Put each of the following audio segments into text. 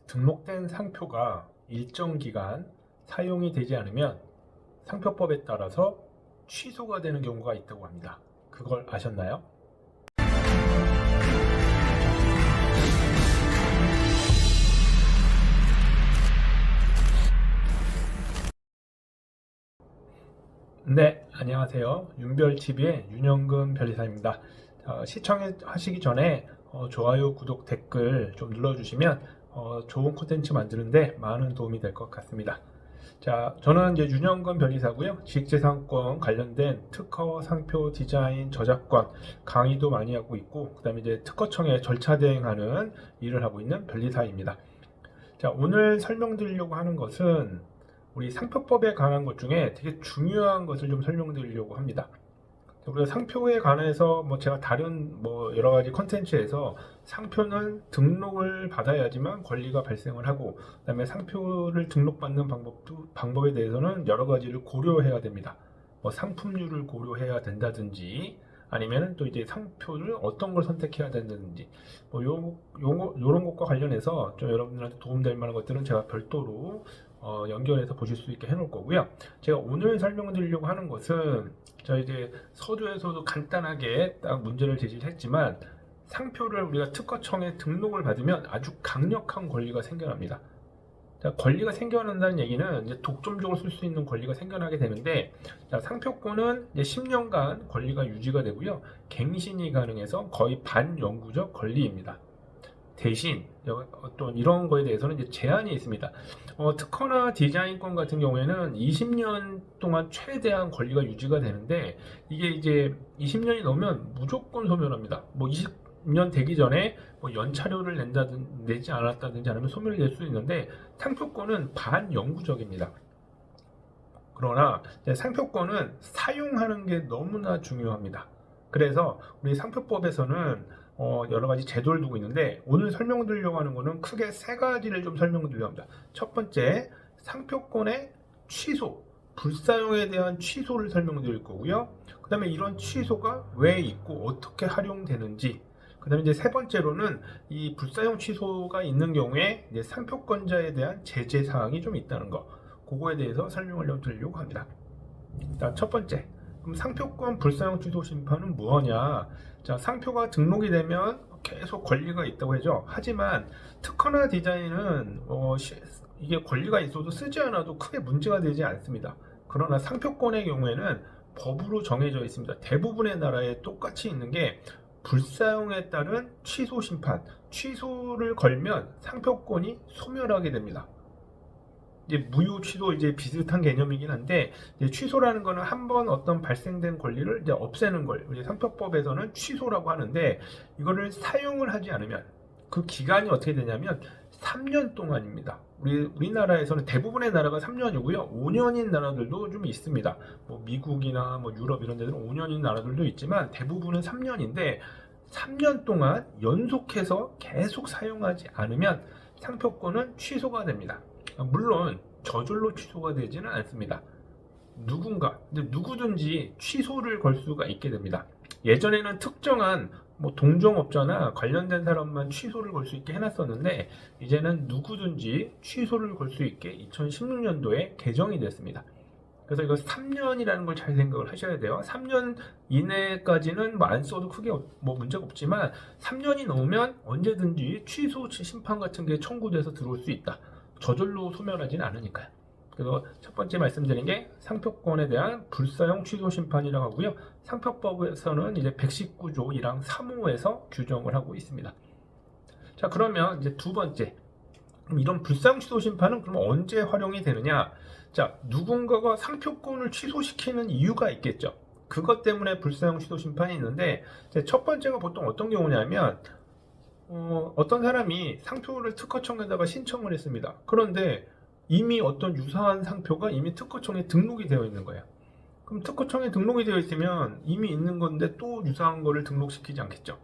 등록된 상표가 일정 기간 사용이 되지 않으면 상표법에 따라서 취소가 되는 경우가 있다고 합니다. 그걸 아셨나요? 네, 안녕하세요. 윤별TV의 윤영근 변리사입니다. 시청하시기 전에 좋아요, 구독, 댓글 좀 눌러주시면 좋은 콘텐츠 만드는데 많은 도움이 될 것 같습니다. 자, 저는 이제 윤영근 변리사고요. 지식재산권 관련된 특허, 상표, 디자인, 저작권 강의도 많이 하고 있고, 그다음에 이제 특허청에 절차 대행하는 일을 하고 있는 변리사입니다. 자, 오늘 설명드리려고 하는 것은 우리 상표법에 관한 것 중에 되게 중요한 것을 좀 설명드리려고 합니다. 우리가 상표에 관해서 제가 다른 여러 가지 컨텐츠에서 상표는 등록을 받아야지만 권리가 발생을 하고, 그다음에 상표를 등록받는 방법에 대해서는 여러 가지를 고려해야 됩니다. 상품률을 고려해야 된다든지, 아니면 또 이제 상표를 어떤 걸 선택해야 된다든지, 요런 것과 관련해서 좀 여러분들한테 도움될 만한 것들은 제가 별도로 연결해서 보실 수 있게 해놓을 거고요. 제가 오늘 설명드리려고 하는 것은 저희 이제 서두에서도 간단하게 딱 문제를 제시했지만, 상표를 우리가 특허청에 등록을 받으면 아주 강력한 권리가 생겨납니다. 자, 권리가 생겨난다는 얘기는 이제 독점적으로 쓸 수 있는 권리가 생겨나게 되는데, 자, 상표권은 이제 10년간 권리가 유지가 되고요. 갱신이 가능해서 거의 반영구적 권리입니다. 대신 어떤 이런 거에 대해서는 이제 제한이 있습니다. 특허나 디자인권 같은 경우에는 20년 동안 최대한 권리가 유지가 되는데, 이게 이제 20년이 넘으면 무조건 소멸합니다. 20년 되기 전에 연차료를 내지 않았다든지 아니면 소멸이 될 수 있는데, 상표권은 반영구적입니다. 그러나 상표권은 사용하는 게 너무나 중요합니다. 그래서 우리 상표법에서는 여러 가지 제도를 두고 있는데, 오늘 설명드리려고 하는 거는 크게 세 가지를 좀 설명드리려고 합니다. 첫 번째, 상표권의 취소, 불사용에 대한 취소를 설명드릴 거고요. 그 다음에 이런 취소가 왜 있고 어떻게 활용되는지, 그 다음에 이제 세 번째로는 이 불사용 취소가 있는 경우에 이제 상표권자에 대한 제재 사항이 좀 있다는 거, 그거에 대해서 설명을 좀 드리려고 합니다. 자, 첫 번째, 그럼 상표권 불사용 취소 심판은 뭐냐? 자, 상표가 등록이 되면 계속 권리가 있다고 하죠. 하지만 특허나 디자인은 이게 권리가 있어도 쓰지 않아도 크게 문제가 되지 않습니다. 그러나 상표권의 경우에는 법으로 정해져 있습니다. 대부분의 나라에 똑같이 있는 게 불사용에 따른 취소 심판, 취소를 걸면 상표권이 소멸하게 됩니다. 이제 무효 취소 이제 비슷한 개념이긴 한데, 이제 취소라는 거는 한번 어떤 발생된 권리를 이제 없애는 걸 이제 상표법에서는 취소라고 하는데, 이거를 사용을 하지 않으면 그 기간이 어떻게 되냐면 3년 동안입니다. 우리나라에서는 대부분의 나라가 3년이고요. 5년인 나라들도 좀 있습니다. 미국이나 유럽 이런 데들은 5년인 나라들도 있지만 대부분은 3년인데, 3년 동안 연속해서 계속 사용하지 않으면 상표권은 취소가 됩니다. 물론 저절로 취소가 되지는 않습니다. 누구든지 취소를 걸 수가 있게 됩니다. 예전에는 특정한 동종업자나 관련된 사람만 취소를 걸 수 있게 해놨었는데, 이제는 누구든지 취소를 걸 수 있게 2016년도에 개정이 됐습니다. 그래서 이거 3년이라는 걸 잘 생각을 하셔야 돼요. 3년 이내까지는 안 써도 크게 문제가 없지만, 3년이 넘으면 언제든지 취소 심판 같은 게 청구돼서 들어올 수 있다. 저절로 소멸하지는 않으니까요. 그래서 첫 번째 말씀드린 게 상표권에 대한 불사용 취소 심판이라고 하고요. 상표법에서는 이제 119조 1항 3호에서 규정을 하고 있습니다. 자, 그러면 이제 두 번째, 그럼 이런 불사용 취소 심판은 그럼 언제 활용이 되느냐? 자, 누군가가 상표권을 취소시키는 이유가 있겠죠. 그것 때문에 불사용 취소 심판이 있는데, 첫 번째가 보통 어떤 경우냐면, 어떤 사람이 상표를 특허청에다가 신청을 했습니다. 그런데 이미 어떤 유사한 상표가 이미 특허청에 등록이 되어 있는 거예요. 그럼 특허청에 등록이 되어 있으면 이미 있는 건데 또 유사한 거를 등록시키지 않겠죠.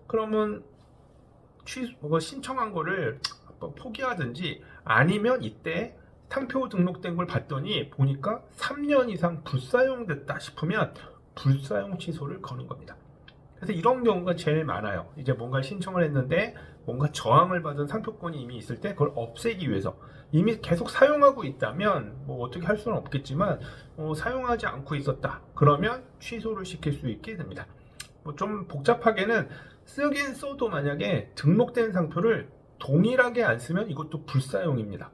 그러면 신청한 거를 포기하든지, 아니면 이때 상표 등록된 걸 봤더니 보니까 3년 이상 불사용됐다 싶으면 불사용 취소를 거는 겁니다. 그래서 이런 경우가 제일 많아요. 이제 뭔가 신청을 했는데 뭔가 저항을 받은 상표권이 이미 있을 때 그걸 없애기 위해서 이미 계속 사용하고 있다면 뭐 어떻게 할 수는 없겠지만 사용하지 않고 있었다. 그러면 취소를 시킬 수 있게 됩니다. 뭐 좀 복잡하게는 쓰긴 써도 만약에 등록된 상표를 동일하게 안 쓰면 이것도 불사용입니다.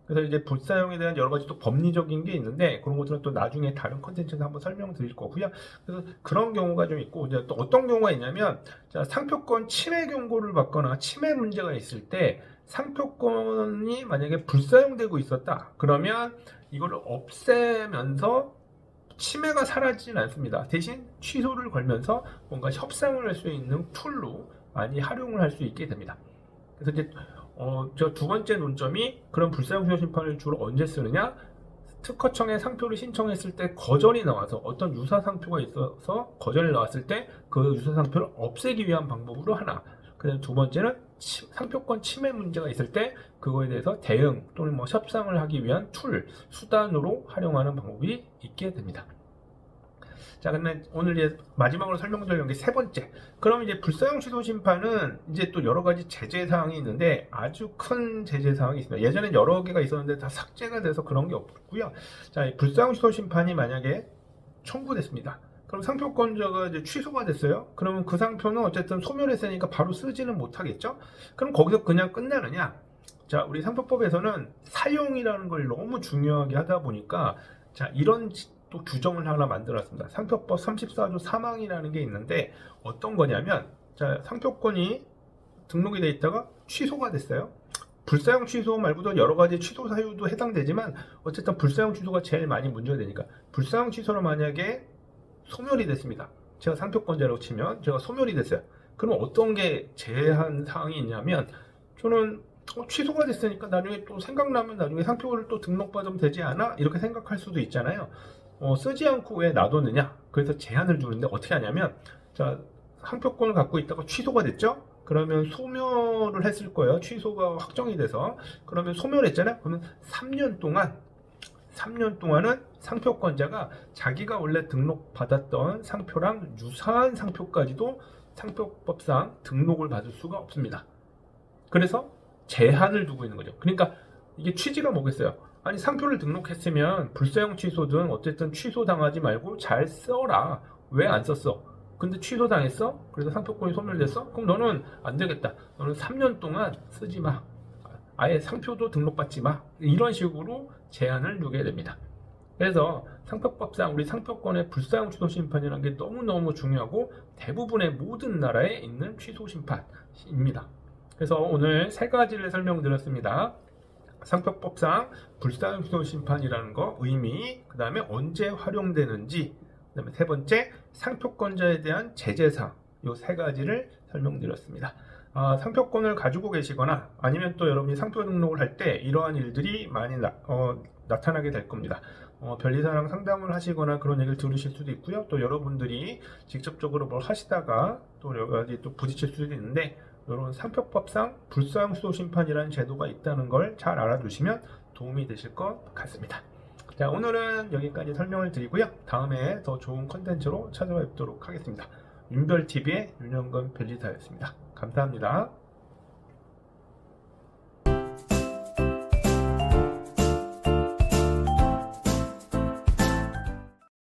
그래서 이제 불사용에 대한 여러 가지 또 법리적인 게 있는데 그런 것들은 또 나중에 다른 컨텐츠에서 한번 설명드릴 거고요. 그래서 그런 경우가 좀 있고 이제 또 어떤 경우가 있냐면 자, 상표권 침해 경고를 받거나 침해 문제가 있을 때 상표권이 만약에 불사용되고 있었다. 그러면 이거를 없애면서 침해가 사라지진 않습니다. 대신 취소를 걸면서 뭔가 협상을 할 수 있는 툴로 많이 활용을 할 수 있게 됩니다. 그래서 이제 저 두 번째 논점이 그런 불사용 취소 심판을 주로 언제 쓰느냐? 특허청에 상표를 신청했을 때 거절이 나와서 어떤 유사 상표가 있어서 거절이 나왔을 때 그 유사 상표를 없애기 위한 방법으로 하나. 그다음 두 번째는 상표권 침해 문제가 있을 때 그거에 대해서 대응 또는 뭐 협상을 하기 위한 툴, 수단으로 활용하는 방법이 있게 됩니다. 자, 근데 오늘 이제 마지막으로 설명드릴 게 세 번째. 그럼 이제 불사용 취소 심판은 이제 또 여러 가지 제재 사항이 있는데 아주 큰 제재 사항이 있습니다. 예전엔 여러 개가 있었는데 다 삭제가 돼서 그런 게 없고요. 자, 불사용 취소 심판이 만약에 청구됐습니다. 그럼 상표권자가 이제 취소가 됐어요. 그러면 그 상표는 어쨌든 소멸했으니까 바로 쓰지는 못하겠죠? 그럼 거기서 그냥 끝나느냐? 자, 우리 상표법에서는 사용이라는 걸 너무 중요하게 하다 보니까 자, 이런 또 규정을 하나 만들었습니다. 상표법 34조 3항이라는 게 있는데 어떤 거냐면 자, 상표권이 등록이 돼 있다가 취소가 됐어요. 불사용 취소 말고도 여러 가지 취소 사유도 해당되지만 어쨌든 불사용 취소가 제일 많이 문제가 되니까 불사용 취소로 만약에 소멸이 됐습니다. 제가 상표권자라고 치면 제가 소멸이 됐어요. 그럼 어떤 게 제한 사항이 있냐면 저는 취소가 됐으니까 나중에 또 생각나면 나중에 상표를 또 등록받으면 되지 않아? 이렇게 생각할 수도 있잖아요. 쓰지 않고 왜 놔뒀느냐? 그래서 제한을 두는데 어떻게 하냐면 자, 상표권을 갖고 있다가 취소가 됐죠? 그러면 소멸을 했을 거예요. 취소가 확정이 돼서. 그러면 소멸했잖아요. 그러면 3년 동안은 상표권자가 자기가 원래 등록받았던 상표랑 유사한 상표까지도 상표법상 등록을 받을 수가 없습니다. 그래서 제한을 두고 있는 거죠. 그러니까 이게 취지가 뭐겠어요? 아니 상표를 등록했으면 불사용 취소든 어쨌든 취소당하지 말고 잘 써라. 왜 안 썼어? 근데 취소당했어? 그래서 상표권이 소멸됐어? 그럼 너는 안 되겠다. 너는 3년 동안 쓰지 마. 아예 상표도 등록받지 마. 이런 식으로 제한을 두게 됩니다. 그래서 상표법상 우리 상표권의 불사용 취소 심판이라는 게 너무너무 중요하고 대부분의 모든 나라에 있는 취소 심판입니다. 그래서 오늘 세 가지를 설명드렸습니다. 상표법상 불사용 취소 심판이라는 거 의미, 그 다음에 언제 활용되는지, 그 다음에 세 번째 상표권자에 대한 제재사항, 이 세 가지를 설명드렸습니다. 상표권을 가지고 계시거나 아니면 또 여러분이 상표 등록을 할 때 이러한 일들이 많이 나타나게 될 겁니다. 변리사랑 상담을 하시거나 그런 얘기를 들으실 수도 있고요. 또 여러분들이 직접적으로 뭘 하시다가 또 여러 가지 또 부딪힐 수도 있는데 이런 상표법상 불사용 취소 심판이라는 제도가 있다는 걸 잘 알아두시면 도움이 되실 것 같습니다. 자, 오늘은 여기까지 설명을 드리고요. 다음에 더 좋은 컨텐츠로 찾아뵙도록 하겠습니다. 윤별TV의 윤영근 변리사였습니다. 감사합니다.